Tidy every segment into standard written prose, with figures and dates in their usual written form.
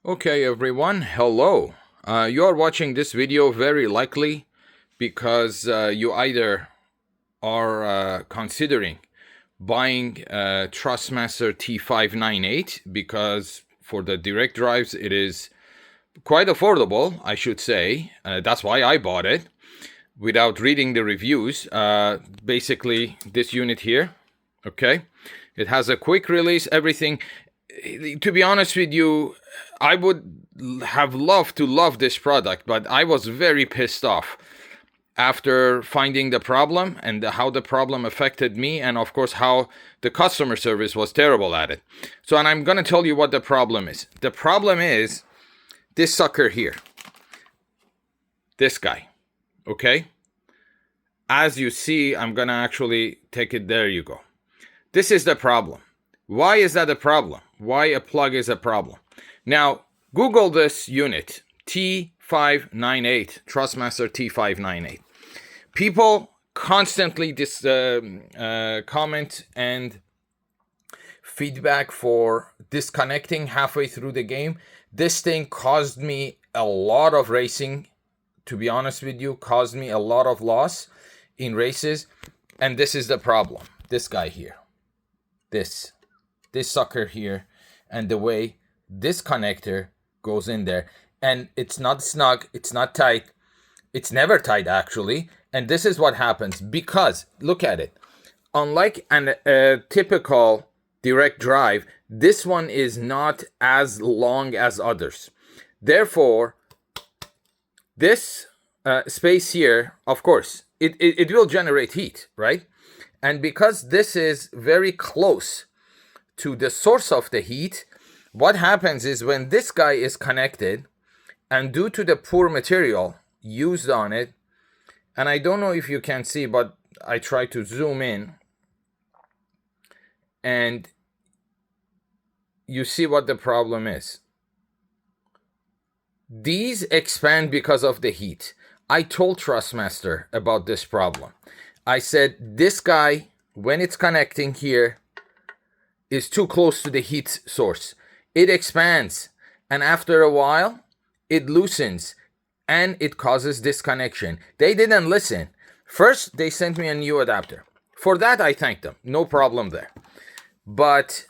Okay, everyone, hello. You are watching this video very likely because you either are considering buying Thrustmaster T598 because for the direct drives it is quite affordable, I should say. That's why I bought it without reading the reviews. Basically, this unit here, okay? It has a quick release, everything. To be honest with you, I would have loved to love this product, but I was very pissed off after finding the problem and how the problem affected me, and of course how the customer service was terrible at it. So, and I'm gonna tell you what the problem is. The problem is this sucker here, this guy, okay? As you see, I'm gonna actually take it, there you go. This is the problem. Why is that a problem? Why a plug is a problem? Now, Google this unit, T598, Thrustmaster T598. People constantly comment and feedback for disconnecting halfway through the game. This thing caused me a lot of racing, to be honest with you, caused me a lot of loss in races. And this is the problem. This guy here. This sucker here, and the way this connector goes in there, and it's not snug, it's not tight, it's never tight actually. And this is what happens because look at it, unlike a typical direct drive, this one is not as long as others. Therefore, this space here, of course, it will generate heat, right? And because this is very close to the source of the heat, what happens is when this guy is connected, and due to the poor material used on it, and I don't know if you can see, but I try to zoom in, and you see what the problem is. These expand because of the heat. I told Thrustmaster about this problem. I said, this guy, when it's connecting here, is too close to the heat source. It expands, and after a while, it loosens, and it causes disconnection. They didn't listen. First, they sent me a new adapter. For that, I thank them. No problem there. But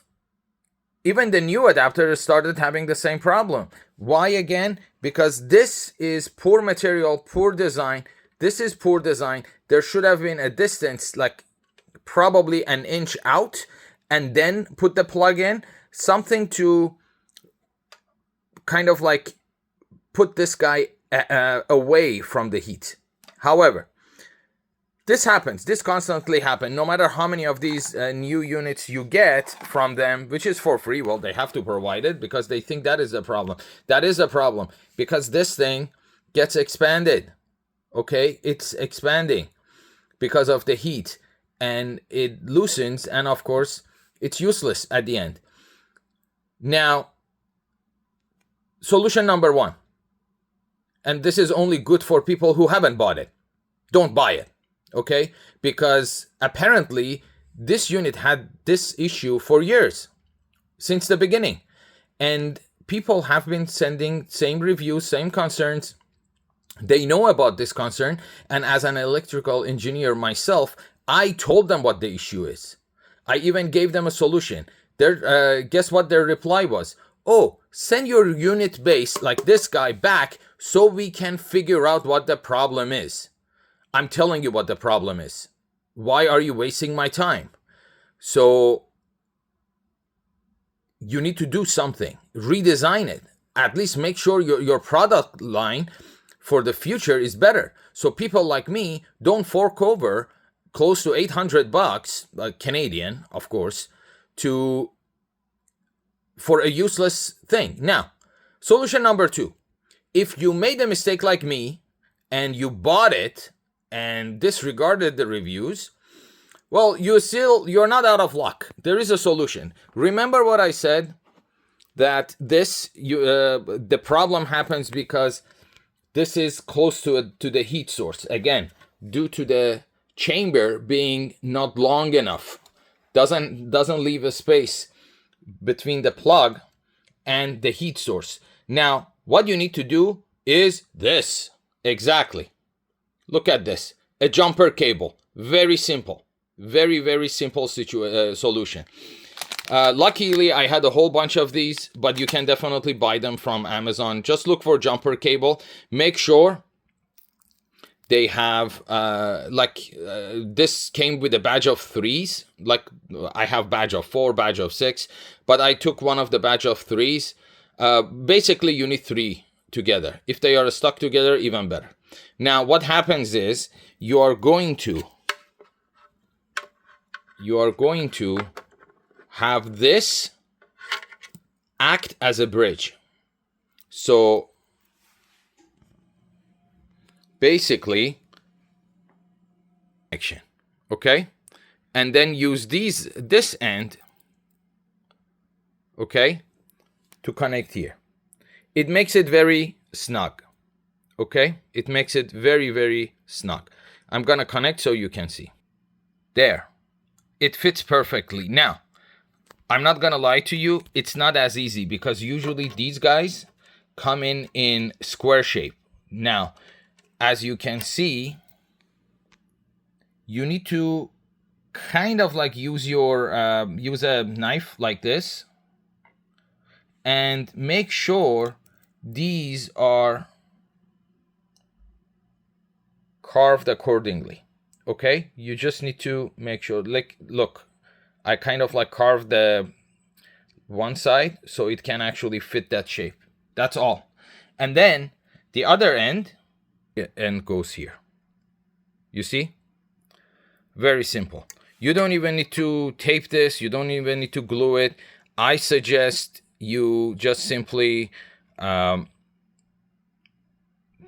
even the new adapter started having the same problem. Why again? Because this is poor material, poor design. This is poor design. There should have been a distance, like probably an inch out, and then put the plug in, something to kind of like put this guy away from the heat. However, this happens. This constantly happens. No matter how many of these new units you get from them, which is for free. Well, they have to provide it because they think that is a problem. That is a problem because this thing gets expanded. Okay, it's expanding because of the heat, and it loosens, and of course, it's useless at the end. Now, solution number one, and this is only good for people who haven't bought it. Don't buy it, okay? Because apparently this unit had this issue for years, since the beginning. And people have been sending same reviews, same concerns. They know about this concern. And as an electrical engineer myself, I told them what the issue is. I even gave them a solution. Guess what their reply was? Oh, send your unit base, like this guy, back so we can figure out what the problem is. I'm telling you what the problem is. Why are you wasting my time? So you need to do something. Redesign it. At least make sure your product line for the future is better. So people like me don't fork over close to $800, Canadian, of course, for a useless thing. Now, solution number two. If you made a mistake like me and you bought it and disregarded the reviews, well, you're not out of luck. There is a solution. Remember what I said, that the problem happens because this is close to the heat source. Again, due to the chamber being not long enough, doesn't leave a space between the plug and the heat source. Now, what you need to do is this. Exactly. Look at this. A jumper cable. Very simple. Very, very simple solution. Luckily, I had a whole bunch of these, but you can definitely buy them from Amazon. Just look for jumper cable. Make sure they have, this came with a badge of 3s. Like, I have badge of 4, badge of 6, but I took one of the badge of 3s. Basically, you need 3 together. If they are stuck together, even better. Now, what happens is you are going to have this act as a bridge. So basically, connection, okay? And then use this end, okay, to connect here. It makes it very snug, okay? It makes it very, very snug. I'm gonna connect so you can see. There, it fits perfectly. Now, I'm not gonna lie to you, it's not as easy because usually these guys come in square shape. Now, as you can see, you need to kind of like use a knife like this and make sure these are carved accordingly. Okay, you just need to make sure, like, look, I kind of like carved the one side so it can actually fit that shape. That's all. And then the other end goes here. You see? Very simple. You don't even need to tape this. You don't even need to glue it. I suggest you just simply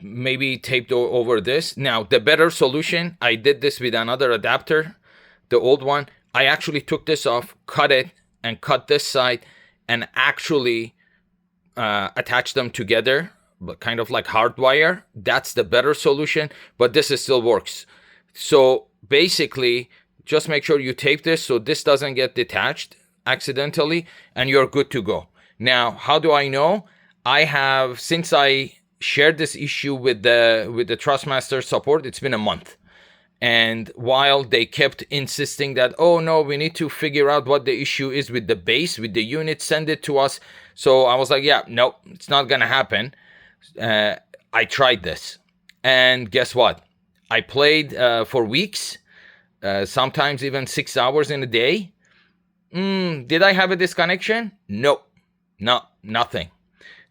maybe taped over this. Now, the better solution, I did this with another adapter, the old one. I actually took this off, cut it, and cut this side, and actually attach them together, but kind of like hardwire. That's the better solution, but this still works. So basically, just make sure you tape this so this doesn't get detached accidentally, and you're good to go. Now, how do I know? I have, since I shared this issue with the Thrustmaster support, it's been a month. And while they kept insisting that, oh no, we need to figure out what the issue is with the base, with the unit, send it to us. So I was like, yeah, no, it's not gonna happen. I tried this, and guess what? I played for weeks, sometimes even 6 hours in a day. Did I have a disconnection? No, nothing.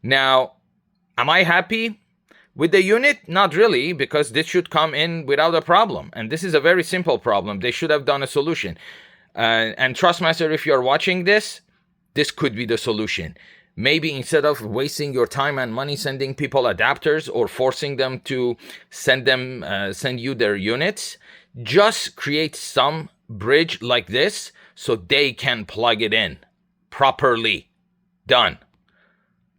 Now, am I happy with the unit? Not really, because this should come in without a problem. And this is a very simple problem. They should have done a solution. And Thrustmaster, if you're watching this, this could be the solution. Maybe instead of wasting your time and money sending people adapters or forcing them to send you their units, just create some bridge like this so they can plug it in properly. Done.